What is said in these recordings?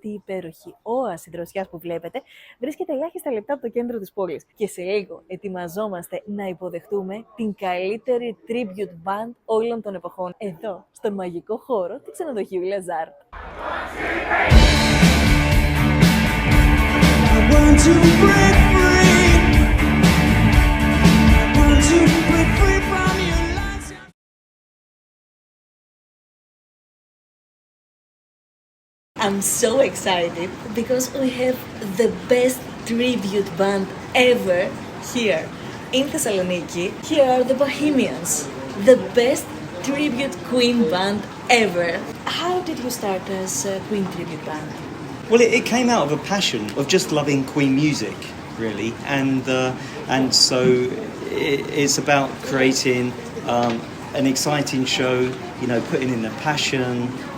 αυτή η υπέροχη όαση δροσιάς που βλέπετε βρίσκεται ελάχιστα λεπτά από το κέντρο της πόλης. Και σε λίγο ετοιμαζόμαστε να υποδεχτούμε την καλύτερη tribute band όλων των εποχών εδώ, στον μαγικό χώρο του ξενοδοχείου Lazart. I'm so excited because we have the best tribute band ever here in Thessaloniki. Here are the Bohemians, the best tribute Queen band ever. How did you start as a Queen tribute band? Well, it came out of a passion of just loving Queen music, really, and so it's about creating an exciting show, you know, putting in the passion,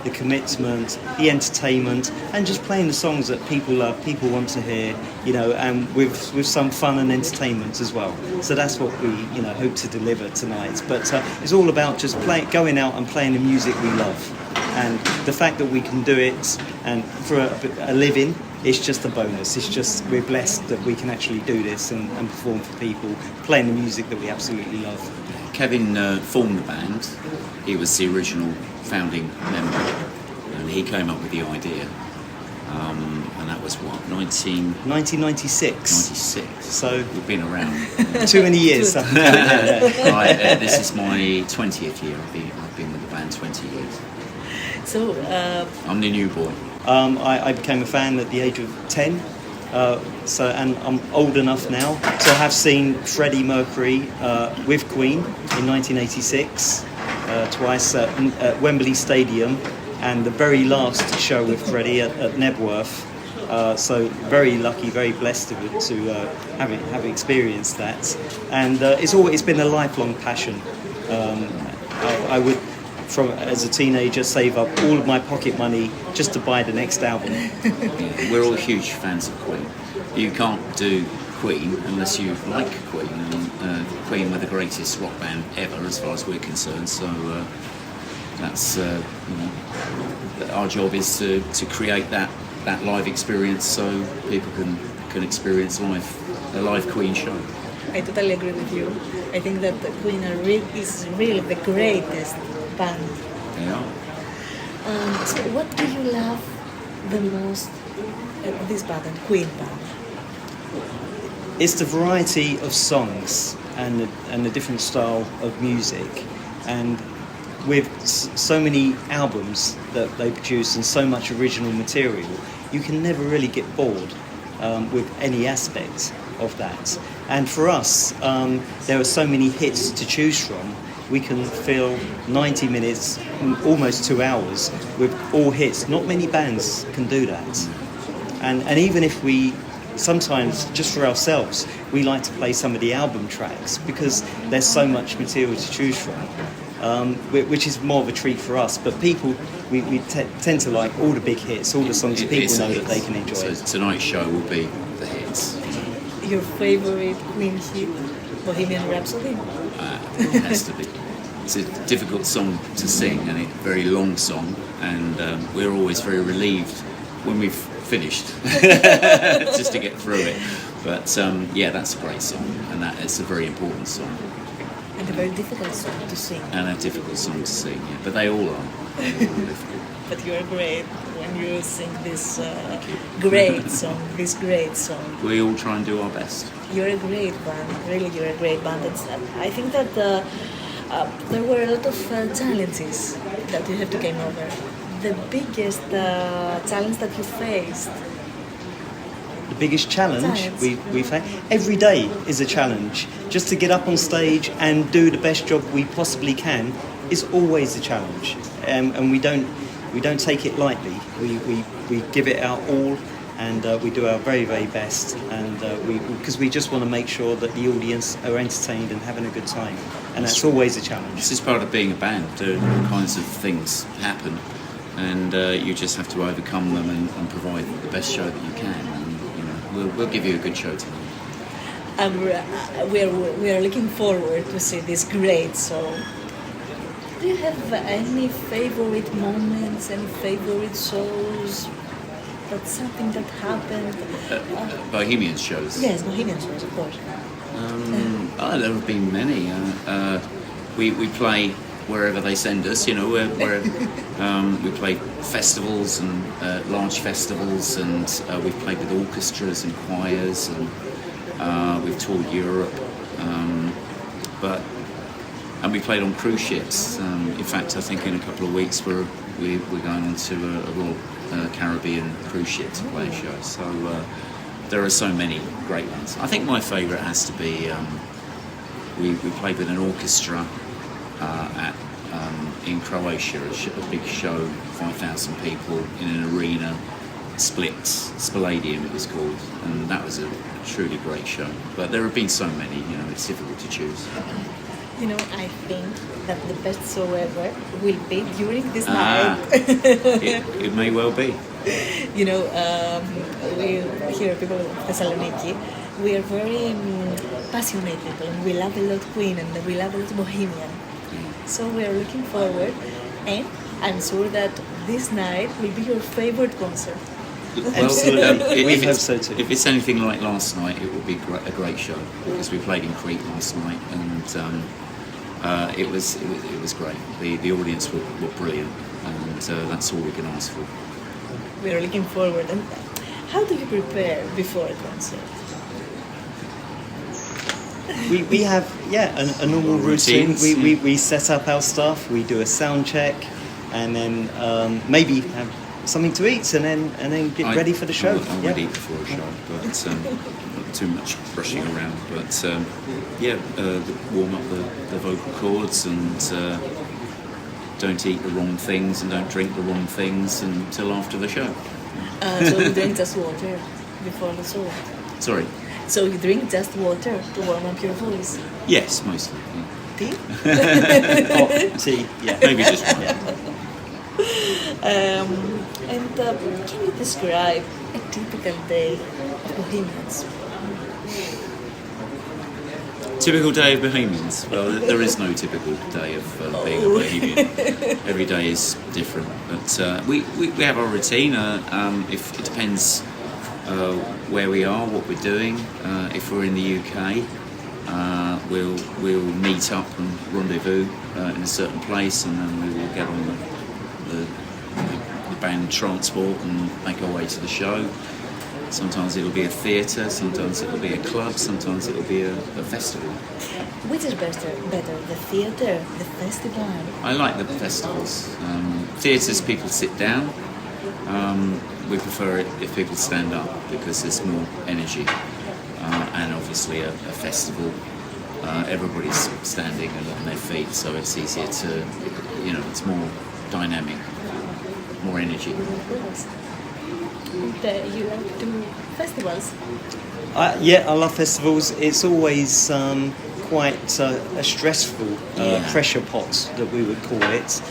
the commitment, the entertainment, and just playing the songs that people love, people want to hear, you know, and with some fun and entertainment as well. So that's what we, you know, hope to deliver tonight. But it's all about just going out and playing the music we love, and the fact that we can do it and for a living. It's just a bonus. It's just we're blessed that we can actually do this and perform for people, playing the music that we absolutely love. Kevin formed the band. He was the original founding member, and he came up with the idea. And that was what, 1996. 96. So we've been around. Too many years. This is my 20th year. I've been with the band 20 years. So I'm the new boy. I became a fan at the age of 10, and I'm old enough now to have seen Freddie Mercury with Queen in 1986, twice at Wembley Stadium, and the very last show with Freddie at Nebworth. So very lucky, very blessed to have experienced that, and it's been a lifelong passion. I would, as a teenager, save up all of my pocket money just to buy the next album. We're all huge fans of Queen. You can't do Queen unless you like Queen, and Queen were the greatest rock band ever as far as we're concerned. So that's you know, our job is to create that live experience so people can experience a live Queen show. I totally agree with you. I think that the Queen is really the greatest band. Yeah. So what do you love the most at this band, Queen band? It's the variety of songs and the different style of music, and with so many albums that they produce and so much original material, you can never really get bored with any aspect of that. And for us, there are so many hits to choose from. We can fill 90 minutes, almost 2 hours, with all hits. Not many bands can do that. And even if we, sometimes, just for ourselves, we like to play some of the album tracks because there's so much material to choose from, which is more of a treat for us. But people, we tend to like all the big hits, all the songs that people know that they can enjoy. So tonight's show will be the hits. Your favorite Queen hit, Bohemian Rhapsody? It has to be. It's a difficult song to sing, and a very long song, and we're always very relieved when we've finished, just to get through it. But yeah, that's a great song, and that is a very important song. And a very difficult song to sing. And a difficult song to sing, yeah. But they all are. Difficult. But you are great when you sing this great song, this great song. We all try and do our best. You're a great band, really you're a great band. I think that there were a lot of challenges that you have to came over. The biggest challenge that you faced? The biggest challenge we face? Every day is a challenge. Just to get up on stage and do the best job we possibly can is always a challenge. And we don't take it lightly. We give it our all, and we do our very, very best, and because we just want to make sure that the audience are entertained and having a good time, and that's always a challenge. This is part of being a band. All kinds of things happen, and you just have to overcome them and provide the best show that you can. And, you know, we'll give you a good show tonight. We are looking forward to see this great song. Do you have any favorite moments, any favorite shows that's something that happened. Bohemians shows. Yes, Bohemians shows, of course. There have been many. We play wherever they send us. You know, where we play festivals and large festivals, and we've played with orchestras and choirs, and we've toured Europe. And we played on cruise ships. In fact, I think in a couple of weeks we're going on to a Royal Caribbean cruise ship to play a show. So there are so many great ones. I think my favourite has to be we played with an orchestra in Croatia, a big show, 5,000 people in an arena, Spaladium it was called, and that was a truly great show. But there have been so many, you know, it's difficult to choose. You know, I think that the best show ever will be during this night. It may well be. You know, we here, people of Thessaloniki, we are very passionate people, and we love a lot Queen, and we love a lot Bohemian. So we are looking forward, and I'm sure that this night will be your favorite concert. Absolutely. We hope so too. If it's anything like last night, it will be a great show, because we played in Crete last night, and it was great. The audience were brilliant, and that's all we can ask for. We are looking forward. And how do you prepare before a concert? We have a normal routine. Routines, We set up our stuff. We do a sound check, and then maybe have something to eat, and then get ready for the show. I'm ready before a show, but not too much rushing around. But warm up the vocal cords, and don't eat the wrong things, and don't drink the wrong things until after the show. So you drink just water before the show? Sorry. So you drink just water to warm up your voice? Yes, mostly. Yeah. Tea? Tea, yeah. Maybe just one. And can you describe a typical day of Bohemians? Typical day of Bohemians? Well, there is no typical day of being a Bohemian. Every day is different. But we have our routine. If it depends where we are, what we're doing. If we're in the UK, we'll meet up and rendezvous in a certain place, and then we will get on the band transport and make our way to the show. Sometimes it'll be a theatre, sometimes it'll be a club, sometimes it'll be a festival. Which is better, the theatre, the festival? I like the festivals. Theatres, people sit down. We prefer it if people stand up, because there's more energy. And obviously a festival, everybody's standing and on their feet, so it's easier to, it's more dynamic, more energy. You like to do festivals? I love festivals. It's always quite a stressful pressure pot, that we would call it,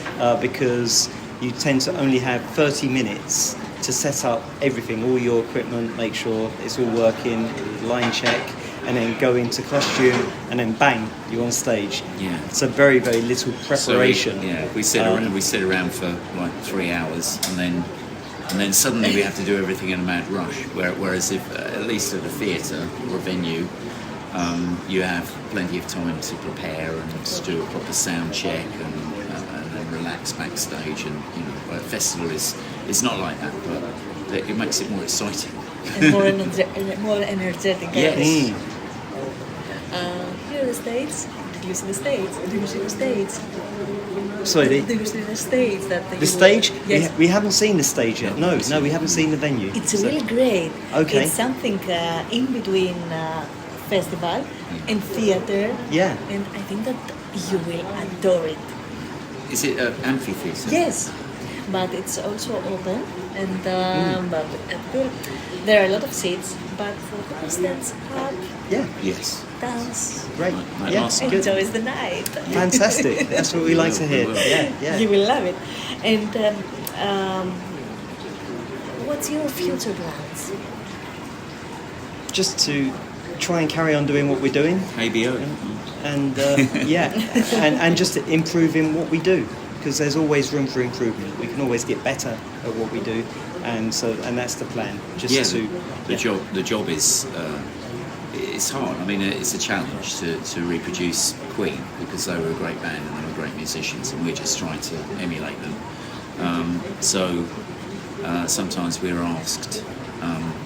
because you tend to only have 30 minutes to set up everything, all your equipment, make sure it's all working, line check, and then go into costume, and then bang, you're on stage. Yeah. So very, very little preparation. So we sit around for like 3 hours, and then suddenly we have to do everything in a mad rush. Whereas if at least at a theatre or a venue, you have plenty of time to prepare and do a proper sound check and then relax backstage. And a festival is not like that, but it makes it more exciting. And more energetic. Yes. Here are the States. Did you see the States? Do you see the States? Sorry, Do you see the stage? the stage? Yes. We haven't seen the stage yet. No, we haven't seen the venue. It's really great. Okay. It's something in between festival and theatre. Yeah. And I think that you will adore it. Is it an amphitheatre? Yes, but it's also open, and but there are a lot of seats. But for people stands up, Yeah. Yes. dance, Great. Like Yeah. last night. Good. enjoys the night. Fantastic. That's what we like to hear. Yeah. You will love it. And what's your future plans? Just to try and carry on doing what we're doing, ABO. and and just improving what we do, because there's always room for improvement. We can always get better at what we do, and that's the plan. Just Yeah, to the job is it's hard. I mean, it's a challenge to reproduce Queen because they were a great band and they were great musicians, and we're just trying to emulate them. Sometimes we're asked,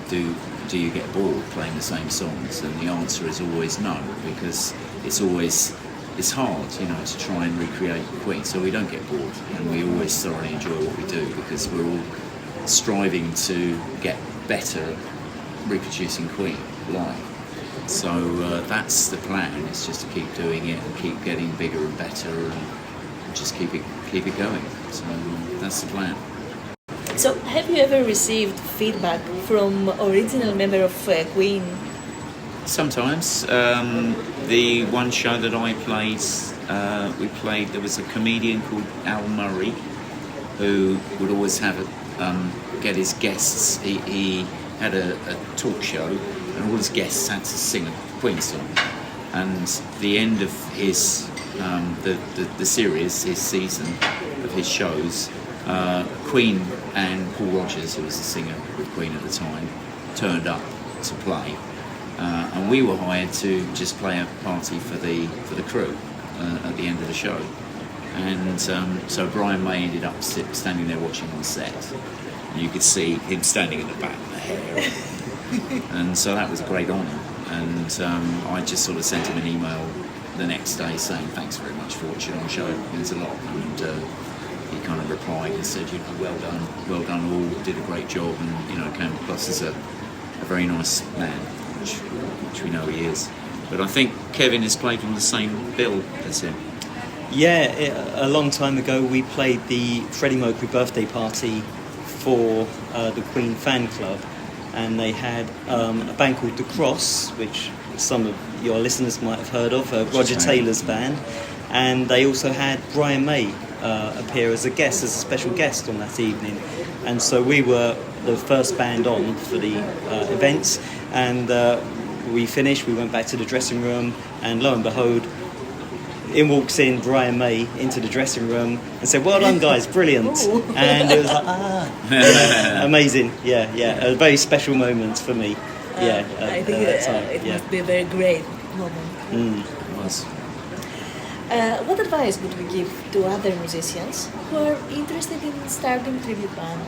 do you get bored playing the same songs? And the answer is always no, because it's hard, you know, to try and recreate Queen. So we don't get bored, and we always thoroughly enjoy what we do because we're all striving to get better at reproducing Queen live. So that's the plan. It's just to keep doing it and keep getting bigger and better, and just keep it going. So that's the plan. So, have you ever received feedback from original member of Queen? Sometimes. The one show that I played, there was a comedian called Al Murray who would always have get his guests. He had a talk show, and all his guests had to sing a Queen song. And the end of his the series, his season of his shows, Queen and Paul Rogers, who was the singer with Queen at the time, turned up to play, and we were hired to just play a party for the crew at the end of the show. And so Brian May ended up standing there watching on set. And you could see him standing in the back with the hair. And so that was a great honour. And I just sort of sent him an email the next day saying thanks very much for watching our show. It means a lot. And he kind of replied and said, you know, well done all, did a great job, and you know, came across as a very nice man, which we know he is. But I think Kevin has played on the same bill as him. Yeah, a long time ago we played the Freddie Mercury birthday party for the Queen fan club, and they had a band called The Cross, which some of your listeners might have heard of, Roger Taylor's band, and they also had Brian May appear as a special guest on that evening. And so we were the first band on for the events, and we finished, we went back to the dressing room, and lo and behold, in walks in Brian May into the dressing room and said, well done guys, brilliant. And it was like, amazing, a very special moment for me. I think it must be a very great moment. It was. What advice would we give to other musicians who are interested in starting tribute band?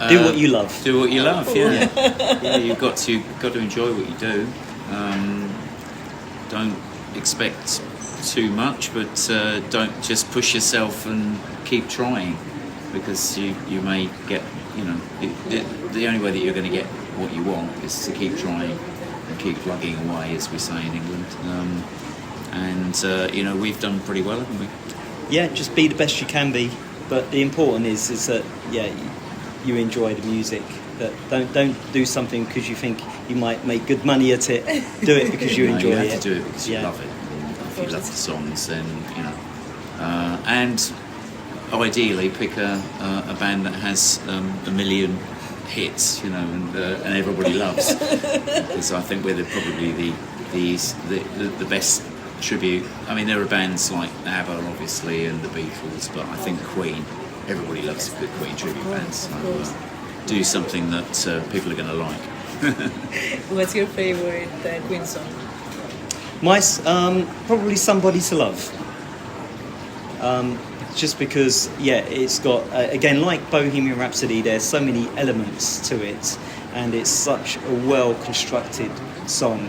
Do what you love. Do what you love, yeah. You've got to enjoy what you do. Don't expect too much, but don't just push yourself and keep trying, because you may get, you know, the only way that you're going to get what you want is to keep trying and keep plugging away, as we say in England. You know, we've done pretty well, haven't we? Yeah, just be the best you can be. But the important is that you enjoy the music. That don't do something because you think you might make good money at it. Do it because you enjoy it. You have to do it because you love it. If you love the songs, then you know. And ideally, pick a band that has a million hits, you know, and everybody loves. Because I think we're probably the best tribute. I mean, there are bands like ABBA, obviously, and the Beatles, but I think Queen. Everybody loves a good Queen tribute band. So do something that people are going to like. What's your favorite Queen song? My probably Somebody to Love. Just because, it's got, again, like Bohemian Rhapsody, there's so many elements to it, and it's such a well-constructed song,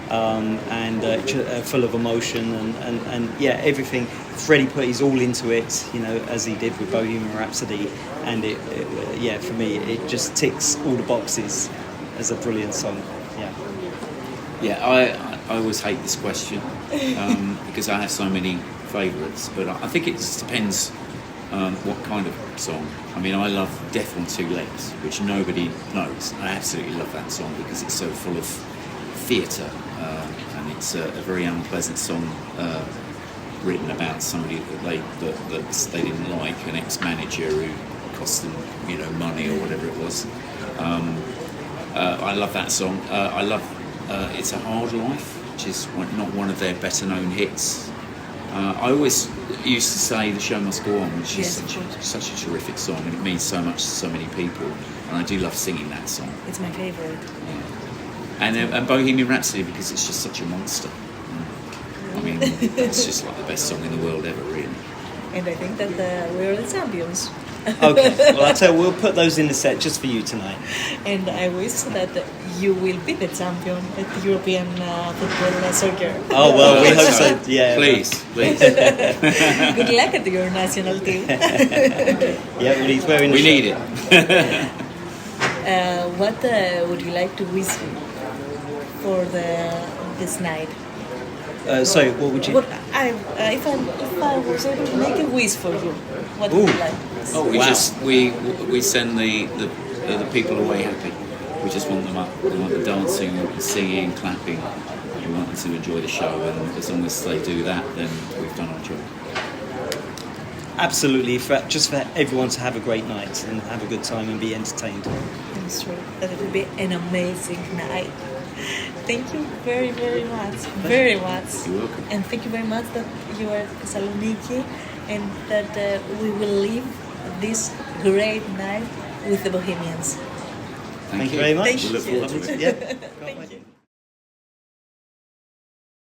and full of emotion, and everything. Freddie put his all into it, you know, as he did with Bohemian Rhapsody, and it for me, it just ticks all the boxes as a brilliant song. I always hate this question because I have so many favourites, but I think it just depends what kind of song. I mean, I love Death on Two Legs, which nobody knows. I absolutely love that song because it's so full of theatre, and it's a very unpleasant song written about somebody that they didn't like, an ex-manager who cost them, you know, money or whatever it was. I love that song. I love It's a Hard Life, which is not one of their better known hits. I always used to say the show must go on, which is Yes, of course. such a terrific song, and it means so much to so many people. And I do love singing that song. It's my favorite. And Bohemian Rhapsody, because it's just such a monster. I mean, it's just like the best song in the world ever, really. And I think that we're the champions. Okay, well, I'll tell you, we'll put those in the set just for you tonight. And I wish that you will be the champion at European football soccer. Oh, well, we hope so, yeah. Please. Good luck at your national team. Yeah, well, he's wearing We the need it. What would you like to wish for this night? Sorry, what would you... What if I was able to make a wish for you, what would you like? Oh, Wow. we send the people away happy. We just want them up. We want them dancing, singing, clapping. We want them to enjoy the show, and as long as they do that, then we've done our job. Absolutely, just for everyone to have a great night and have a good time and be entertained. I'm sure that it will be an amazing night. Thank you very, very much. Very much. You're welcome. And thank you very much that you are at Thessaloniki and that we will live this great night with the Bohemians. Thank you very much. Thank We look forward to it. Yeah. Thank you.